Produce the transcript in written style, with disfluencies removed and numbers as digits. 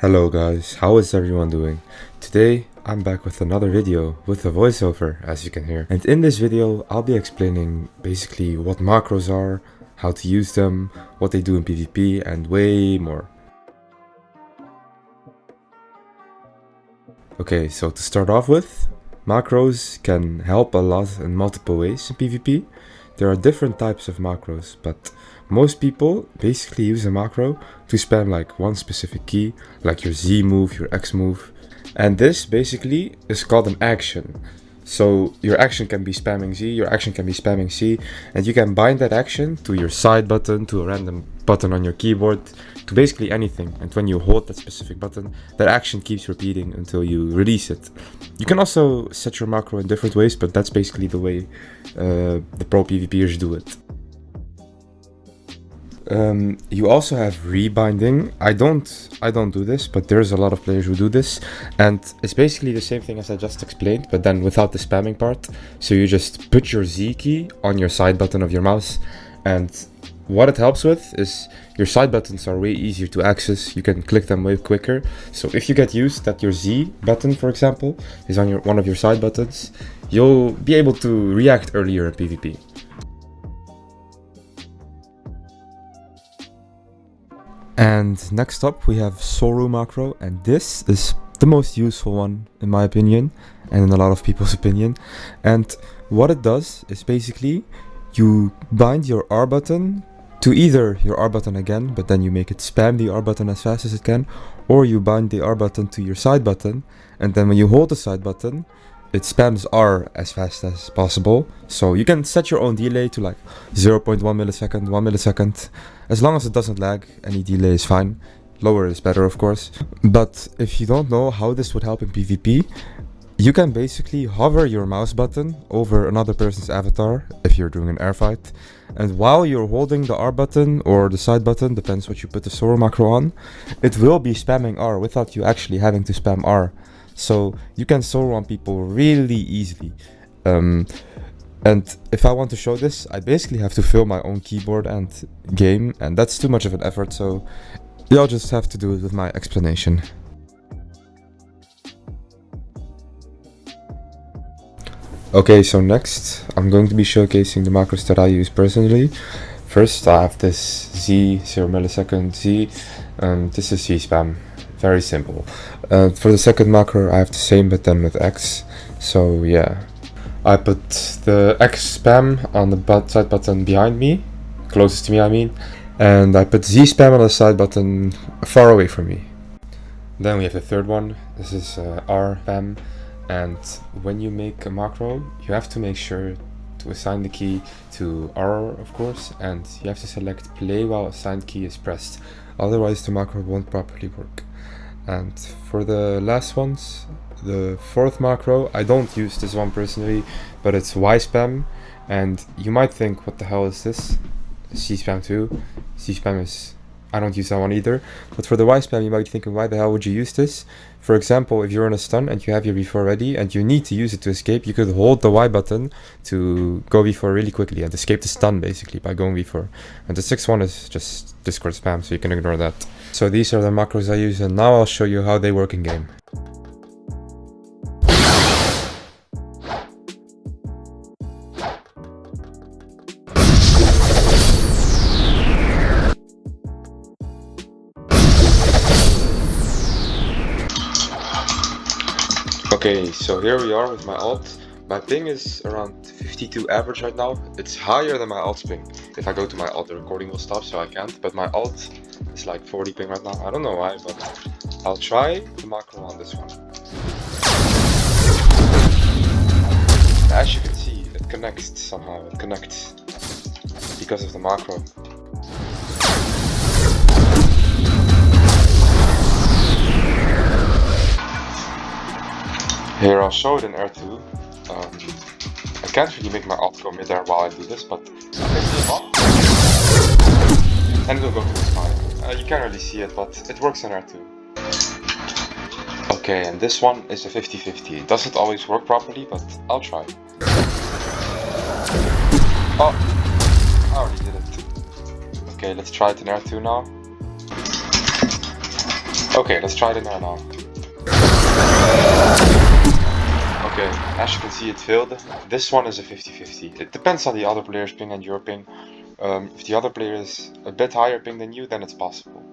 Hello guys, how is everyone doing? Today I'm back with another video with a voiceover, as you can hear. And in this video I'll be explaining basically what macros are, how to use them, what they do in PvP, and way more. Okay, so to start off with, macros can help a lot in multiple ways in PvP. There are different types of macros, but most people basically use a macro to spam like one specific key, like your Z move, your X move. And this basically is called an action. So your action can be spamming Z, your action can be spamming C, and you can bind that action to your side button, to a random button on your keyboard, to basically anything. And when you hold that specific button, that action keeps repeating until you release it. You can also set your macro in different ways, but that's basically the way the pro PvPers do it. You also have rebinding. I don't do this, but there's a lot of players who do this, and it's basically the same thing as I just explained, but then without the spamming part. So you just put your Z key on your side button of your mouse, and what it helps with is your side buttons are way easier to access. You can click them way quicker. So if you get used that your Z button, for example, is on one of your side buttons, you'll be able to react earlier in PvP. And next up we have Soru macro, and this is the most useful one in my opinion, and in a lot of people's opinion. And what it does is basically you bind your R button to either your R button again, but then you make it spam the R button as fast as it can, or you bind the R button to your side button, and then when you hold the side button, it spams R as fast as possible. So you can set your own delay to like 0.1 millisecond, 1 millisecond. As long as it doesn't lag, any delay is fine. Lower is better, of course. But if you don't know how this would help in PvP, you can basically hover your mouse button over another person's avatar if you're doing an air fight. And while you're holding the R button or the side button, depends what you put the Soru macro on, it will be spamming R without you actually having to spam R. So you can Soru on people really easily. And if I want to show this, I basically have to fill my own keyboard and game, and that's too much of an effort, so you'll just have to do it with my explanation. Okay, so next I'm going to be showcasing the macros that I use personally. First I have this Z, 0 millisecond Z, this is Z spam, very simple. For the second macro I have the same but then with X, so yeah. I put the X spam on the side button behind me, closest to me I mean, and I put Z spam on the side button far away from me. Then we have the third one, this is R spam, and when you make a macro, you have to make sure to assign the key to R, of course, and you have to select play while assigned key is pressed, otherwise the macro won't properly work. And for the last ones, the fourth macro, I don't use this one personally, but it's Y spam, and you might think, what the hell is this? C spam too. C spam is, I don't use that one either. But for the Y spam, you might be thinking, why the hell would you use this? For example, if you're in a stun and you have your V4 ready and you need to use it to escape, you could hold the Y button to go V4 really quickly and escape the stun basically by going V4. And the sixth one is just Discord spam, so you can ignore that. So these are the macros I use, and now I'll show you how they work in game. Okay, so here we are with my ult. My ping is around 52 average right now. It's higher than my ult's ping. If I go to my ult, the recording will stop, so I can't. But my ult is like 40 ping right now. I don't know why, but I'll try the macro on this one. As you can see, it connects somehow. It connects because of the macro. Here I'll show it in R2. I can't really make my ult go mid-air while I do this, but I'll make it up and it'll go to the spine. You can't really see it, but it works in R2. Okay, and this one is a 50-50. It doesn't always work properly, but I'll try. Oh, I already did it. Okay, let's try it in R2 now. Okay, let's try it now. Okay, as you can see it failed. This one is a 50-50. It depends on the other player's ping and your ping. If the other player is a bit higher ping than you, then it's possible.